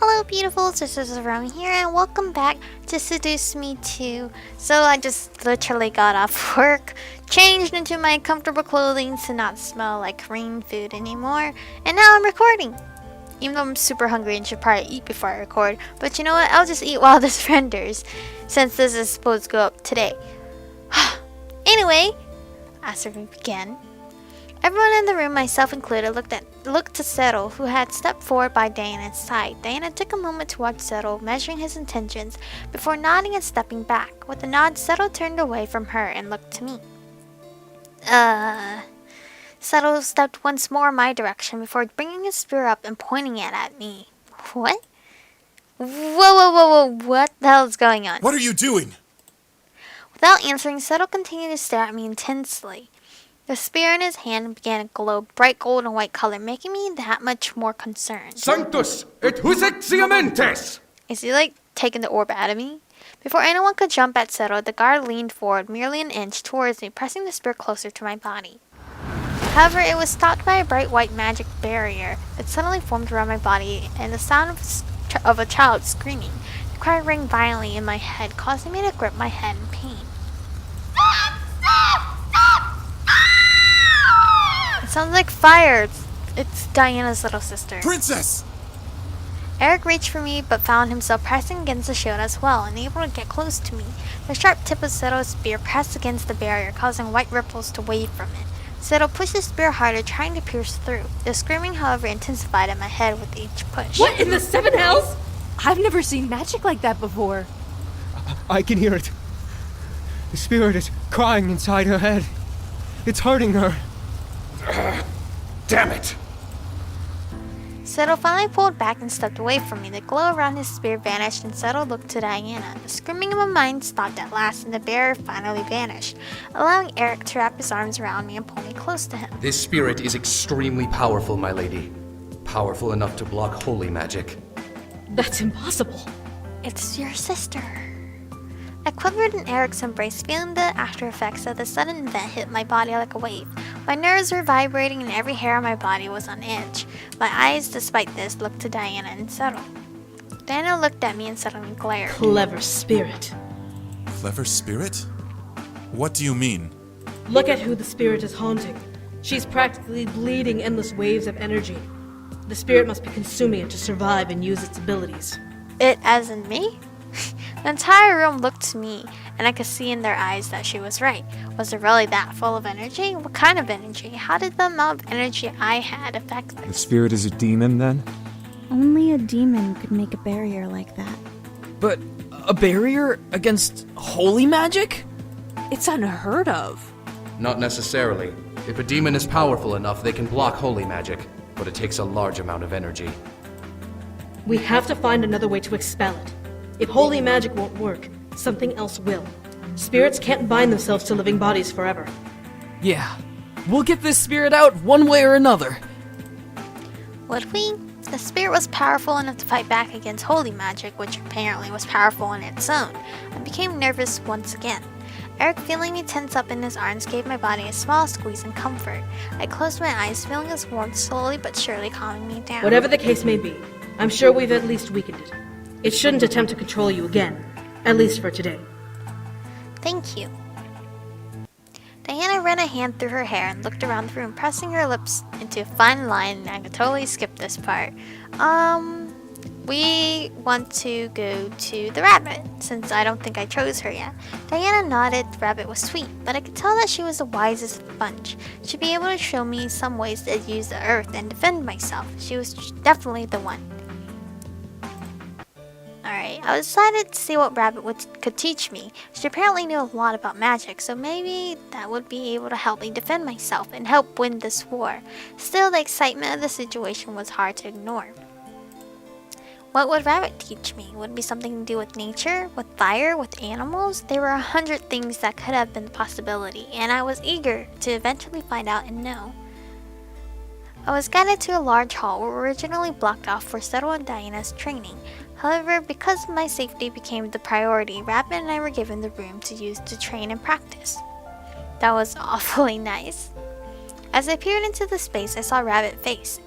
Hello beautifuls, this is Aromie here and welcome back to Seduce Me Too. So I just literally got off work, changed into my comfortable clothing to not smell like Korean food anymore, and now I'm recording. Even though I'm super hungry and should probably eat before I record, but you know what, I'll just eat while this renders, since this is supposed to go up today. Anyway, as we begin, everyone in the room, myself included, looked to Settle, who had stepped forward by Diana's side. Diana took a moment to watch Settle, measuring his intentions, before nodding and stepping back. With a nod, Settle turned away from her and looked to me. Settle stepped once more in my direction before bringing his spear up and pointing it at me. What? Whoa, what the hell is going on? What are you doing? Without answering, Settle continued to stare at me intensely. The spear in his hand began to glow bright gold and white color, making me that much more concerned. Sanctus et husexiamentes! Is he like taking the orb out of me? Before anyone could jump at Settle, the guard leaned forward merely an inch towards me, pressing the spear closer to my body. However, it was stopped by a bright white magic barrier that suddenly formed around my body, and the sound of a child screaming. The cry rang violently in my head, causing me to grip my head in pain. It sounds like fire. It's Diana's little sister. Princess! Erik reached for me, but found himself pressing against the shield as well, unable to get close to me. The sharp tip of Settle's spear pressed against the barrier, causing white ripples to wave from it. Settle pushed his spear harder, trying to pierce through. The screaming, however, intensified in my head with each push. What in the seven hells? I've never seen magic like that before. I can hear it. The spirit is crying inside her head. It's hurting her. Damn it! Settle finally pulled back and stepped away from me. The glow around his spear vanished and Settle looked to Diana. The screaming in my mind stopped at last and the barrier finally vanished, allowing Erik to wrap his arms around me and pull me close to him. This spirit is extremely powerful, my lady. Powerful enough to block holy magic. That's impossible. It's your sister. I quivered in Erik's embrace, feeling the after effects of the sudden event hit my body like a wave. My nerves were vibrating and every hair on my body was on edge. My eyes, despite this, looked to Diana and Settle. Diana looked at me and suddenly glared. Clever spirit. Clever spirit? What do you mean? Look at who the spirit is haunting. She's practically bleeding endless waves of energy. The spirit must be consuming it to survive and use its abilities. It as in me? The entire room looked to me, and I could see in their eyes that she was right. Was it really that full of energy? What kind of energy? How did the amount of energy I had affect The this? spirit is a demon, then? Only a demon could make a barrier like that. But a barrier against holy magic? It's unheard of. Not necessarily. If a demon is powerful enough, they can block holy magic, but it takes a large amount of energy. We have to find another way to expel it. If holy magic won't work, something else will. Spirits can't bind themselves to living bodies forever. Yeah. We'll get this spirit out one way or another. Would we? The spirit was powerful enough to fight back against holy magic, which apparently was powerful on its own. I became nervous once again. Erik, feeling me tense up in his arms, gave my body a small squeeze and comfort. I closed my eyes, feeling his warmth slowly but surely calming me down. Whatever the case may be, I'm sure we've at least weakened it. It shouldn't attempt to control you again, at least for today. Thank you. Diana ran a hand through her hair and looked around the room, pressing her lips into a fine line, and I could totally skip this part. We want to go to the rabbit, since I don't think I chose her yet. Diana nodded. The rabbit was sweet, but I could tell that she was the wisest of the bunch. She'd be able to show me some ways to use the earth and defend myself. She was definitely the one. Alright, I was excited to see what Rabbit could teach me. She apparently knew a lot about magic, so maybe that would be able to help me defend myself and help win this war. Still, the excitement of the situation was hard to ignore. What would Rabbit teach me? Would it be something to do with nature, with fire, with animals? There were 100 things that could have been a possibility, and I was eager to eventually find out and know. I was guided to a large hall originally blocked off for Settle and Diana's training. However, because my safety became the priority, Rabbit and I were given the room to use to train and practice. That was awfully nice. As I peered into the space, I saw Rabbit's face,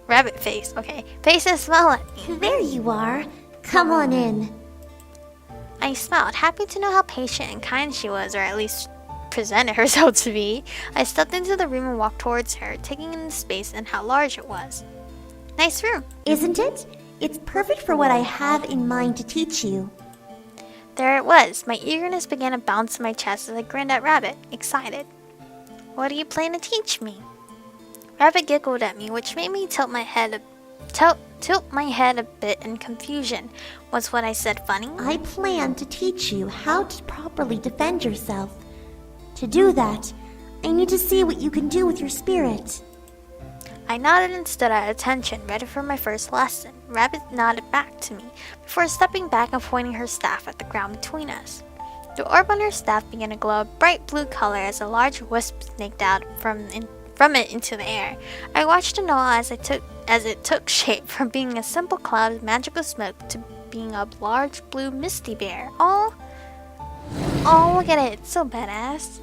Rabbit face, okay. Face and smile at me. There you are. Come on in. I smiled, happy to know how patient and kind she was, or at least presented herself to be. I stepped into the room and walked towards her, taking in the space and how large it was. Nice room. Isn't it? It's perfect for what I have in mind to teach you. There it was. My eagerness began to bounce in my chest as I grinned at Rabbit, excited. What are you planning to teach me? Rabbit giggled at me, which made me tilt my head a bit in confusion. Was what I said funny? I plan to teach you how to properly defend yourself. To do that, I need to see what you can do with your spirit. I nodded and stood at attention, ready for my first lesson. Rabbit nodded back to me, before stepping back and pointing her staff at the ground between us. The orb on her staff began to glow a bright blue color as a large wisp snaked out from it into the air. I watched in awe as it took shape from being a simple cloud of magical smoke to being a large blue misty bear. Oh, look at it. It's so badass.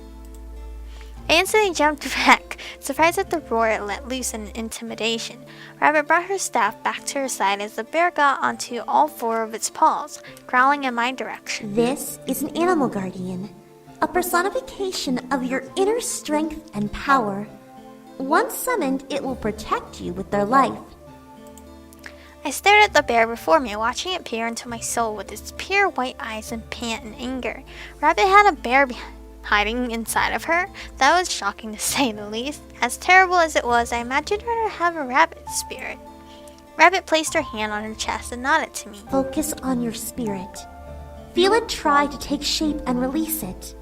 I instantly jumped back, surprised at the roar it let loose in intimidation. Rabbit brought her staff back to her side as the bear got onto all four of its paws, growling in my direction. This is an animal guardian, a personification of your inner strength and power. Once summoned, it will protect you with their life. I stared at the bear before me, watching it peer into my soul with its pure white eyes and pant in anger. Rabbit had a bear hiding inside of her. That was shocking to say the least. As terrible as it was, I imagined her to have a rabbit spirit. Rabbit placed her hand on her chest and nodded to me. Focus on your spirit. Feel it try to take shape and release it.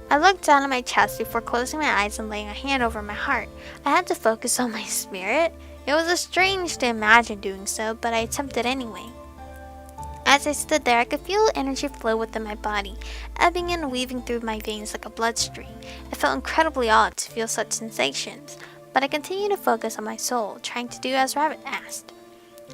I looked down at my chest before closing my eyes and laying a hand over my heart. I had to focus on my spirit. It was strange to imagine doing so, but I attempted anyway. As I stood there, I could feel energy flow within my body, ebbing and weaving through my veins like a bloodstream. It felt incredibly odd to feel such sensations, but I continued to focus on my soul, trying to do as Rabbit asked.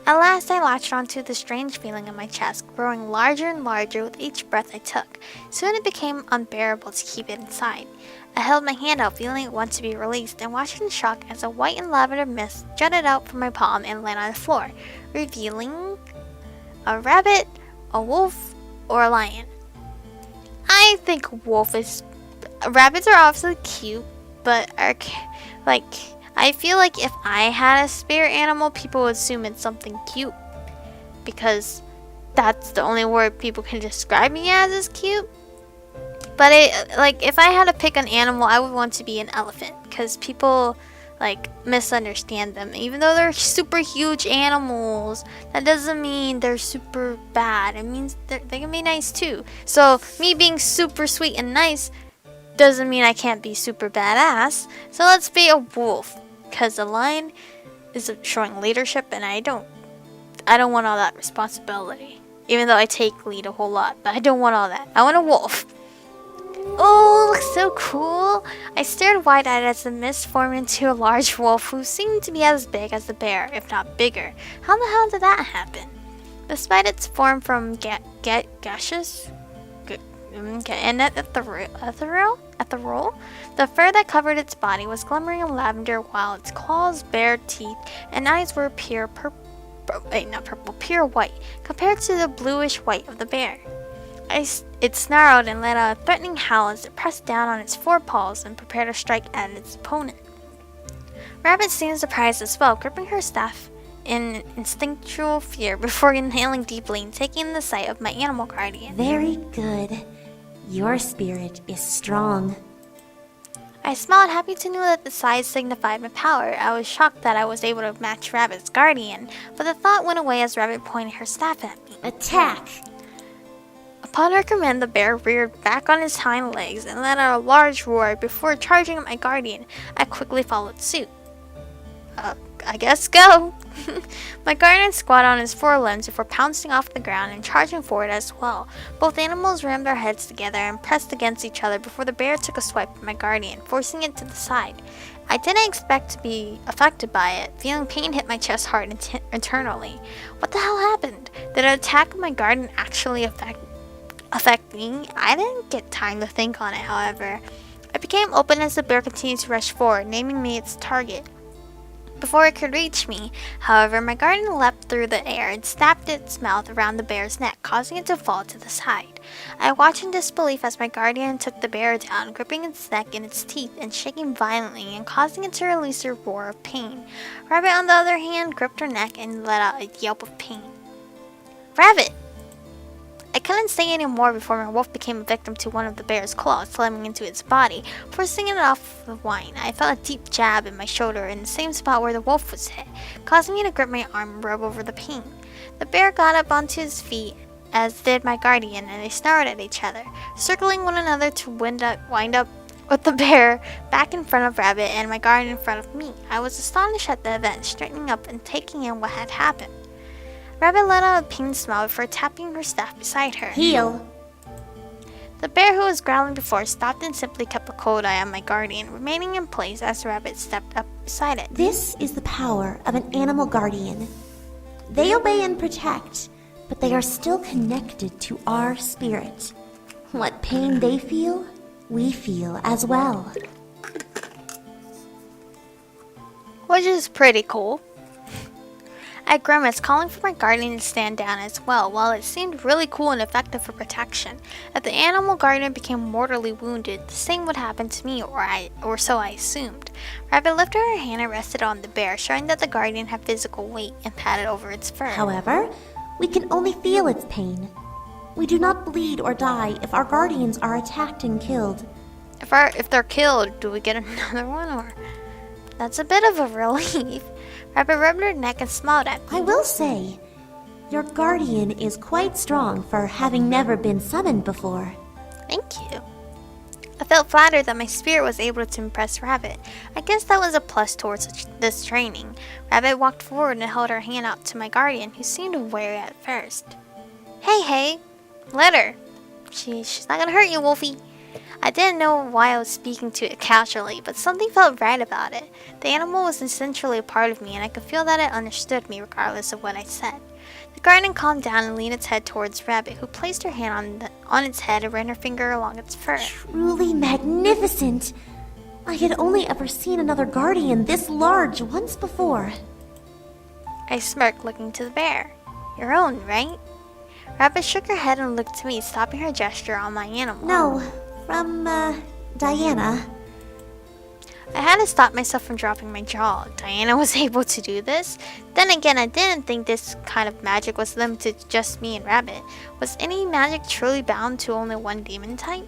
At last, I latched onto the strange feeling in my chest, growing larger and larger with each breath I took. Soon it became unbearable to keep it inside. I held my hand out, feeling it want to be released, and watched in shock as a white and lavender mist jutted out from my palm and landed on the floor, revealing a rabbit, a wolf, or a lion. I think rabbits are obviously cute, but I feel like if I had a spirit animal, people would assume it's something cute, because that's the only word people can describe me as is cute. But if I had to pick an animal, I would want to be an elephant, because people misunderstand them. Even though they're super huge animals, that doesn't mean they're super bad. It means they can be nice too. So me being super sweet and nice doesn't mean I can't be super badass. So let's be a wolf, because a lion is showing leadership, and I don't want all that responsibility. Even though I take lead a whole lot, but I don't want all that. I want a wolf. Oh, looks so cool. I stared wide-eyed as the mist formed into a large wolf who seemed to be as big as the bear, if not bigger. How the hell did that happen? Despite its form from gaseous and ethereal, the fur that covered its body was glimmering in lavender, while its claws, bare teeth, and eyes were pure white, compared to the bluish white of the bear. It snarled and let out a threatening howl as it pressed down on its forepaws and prepared to strike at its opponent. Rabbit seemed surprised as well, gripping her staff in instinctual fear before inhaling deeply and taking in the sight of my animal guardian. Very good. Your spirit is strong. I smiled, happy to know that the size signified my power. I was shocked that I was able to match Rabbit's guardian, but the thought went away as Rabbit pointed her staff at me. Attack! Upon her command, the bear reared back on his hind legs and let out a large roar before charging at my guardian. I quickly followed suit. I guess go! My guardian squatted on his forelimbs before pouncing off the ground and charging forward as well. Both animals rammed their heads together and pressed against each other before the bear took a swipe at my guardian, forcing it to the side. I didn't expect to be affected by it, feeling pain hit my chest hard internally. What the hell happened? Did an attack of my guardian actually affect me? I didn't get time to think on it, however. I became open as the bear continued to rush forward, naming me its target. before it could reach me. However, my guardian leapt through the air and snapped its mouth around the bear's neck, causing it to fall to the side. I watched in disbelief as my guardian took the bear down, gripping its neck in its teeth and shaking violently and causing it to release a roar of pain. Rabbit, on the other hand, gripped her neck and let out a yelp of pain. Rabbit! I couldn't say any more before my wolf became a victim to one of the bear's claws, slamming into its body, forcing it off the whine. I felt a deep jab in my shoulder in the same spot where the wolf was hit, causing me to grip my arm and rub over the pain. The bear got up onto his feet, as did my guardian, and they snarled at each other, circling one another to wind up with the bear back in front of Rabbit and my guardian in front of me. I was astonished at the event, straightening up and taking in what had happened. Rabbit let out a pained smile before tapping her staff beside her. Heel. The bear, who was growling before, stopped and simply kept a cold eye on my guardian, remaining in place as Rabbit stepped up beside it. This is the power of an animal guardian. They obey and protect, but they are still connected to our spirit. What pain they feel, we feel as well. Which is pretty cool. I grimaced, calling for my guardian to stand down as well, while it seemed really cool and effective for protection. If the animal guardian became mortally wounded, the same would happen to me, or so I assumed. Rabbit lifted her hand and rested on the bear, showing that the guardian had physical weight, and patted over its fur. However, we can only feel its pain. We do not bleed or die if our guardians are attacked and killed. If they're killed, do we get another one, or? That's a bit of a relief. Rabbit rubbed her neck and smiled at me. I will say, your guardian is quite strong for having never been summoned before. Thank you. I felt flattered that my spirit was able to impress Rabbit. I guess that was a plus towards this training. Rabbit walked forward and held her hand out to my guardian, who seemed wary at first. Hey, let her. She's not gonna hurt you, Wolfie. I didn't know why I was speaking to it casually, but something felt right about it. The animal was essentially a part of me, and I could feel that it understood me regardless of what I said. The guardian calmed down and leaned its head towards Rabbit, who placed her hand on its head and ran her finger along its fur. Truly magnificent! I had only ever seen another guardian this large once before. I smirked, looking to the bear. Your own, right? Rabbit shook her head and looked to me, stopping her gesture on my animal. No, from, Diana. I had to stop myself from dropping my jaw. Diana was able to do this? Then again, I didn't think this kind of magic was limited to just me and Rabbit. Was any magic truly bound to only one demon type?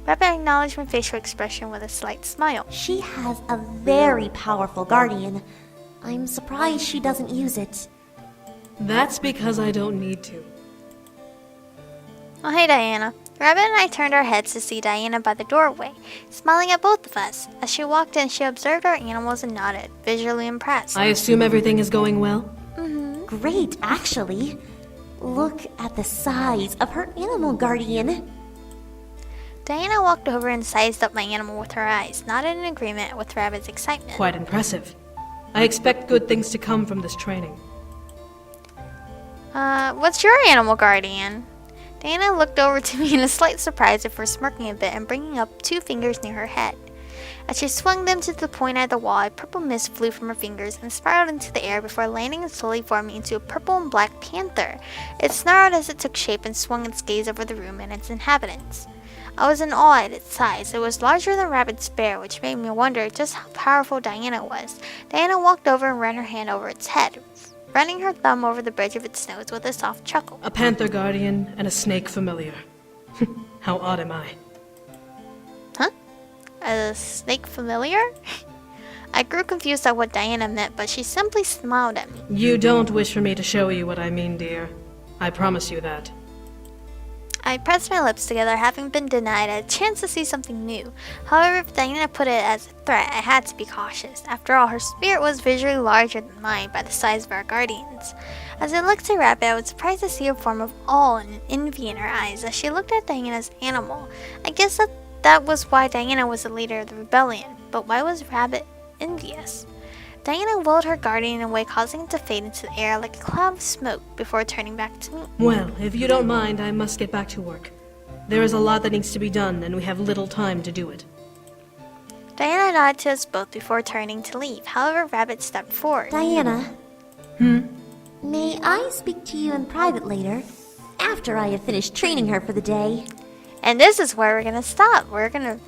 Rabbit acknowledged my facial expression with a slight smile. She has a very powerful guardian. I'm surprised she doesn't use it. That's because I don't need to. Oh, hey, Diana. Rabbit and I turned our heads to see Diana by the doorway, smiling at both of us. As she walked in, she observed our animals and nodded, visually impressed. I assume everything is going well? Great, actually. Look at the size of her animal guardian. Diana walked over and sized up my animal with her eyes, nodded in agreement with Rabbit's excitement. Quite impressive. I expect good things to come from this training. What's your animal guardian? Diana looked over to me in a slight surprise before smirking a bit and bringing up 2 fingers near her head. As she swung them to the point at the wall, a purple mist flew from her fingers and spiraled into the air before landing and slowly forming into a purple and black panther. It snarled as it took shape and swung its gaze over the room and its inhabitants. I was in awe at its size. It was larger than Rabbit's bear, which made me wonder just how powerful Diana was. Diana walked over and ran her hand over its head, running her thumb over the bridge of its nose with a soft chuckle. A panther guardian and a snake familiar. How odd am I? Huh? A snake familiar? I grew confused at what Diana meant, but she simply smiled at me. You don't wish for me to show you what I mean, dear. I promise you that. I pressed my lips together, having been denied a chance to see something new. However, if Diana put it as a threat, I had to be cautious. After all, her spirit was visually larger than mine by the size of our guardians. As I looked at Rabbit, I was surprised to see a form of awe and envy in her eyes as she looked at Diana's animal. I guess that was why Diana was the leader of the rebellion, but why was Rabbit envious? Diana whirled her guardian away, causing it to fade into the air like a cloud of smoke before turning back to me. Well, if you don't mind, I must get back to work. There is a lot that needs to be done, and we have little time to do it. Diana nodded to us both before turning to leave. However, Rabbit stepped forward. Diana. May I speak to you in private later, after I have finished training her for the day? And this is where we're gonna stop. We're gonna...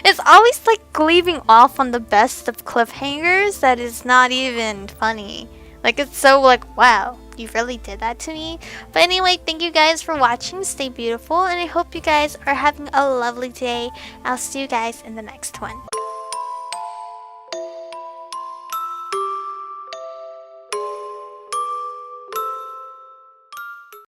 It's always like leaving off on the best of cliffhangers that is not even funny. Like, it's so like, wow, you really did that to me. But anyway, thank you guys for watching. Stay beautiful, and I hope you guys are having a lovely day. I'll see you guys in the next one.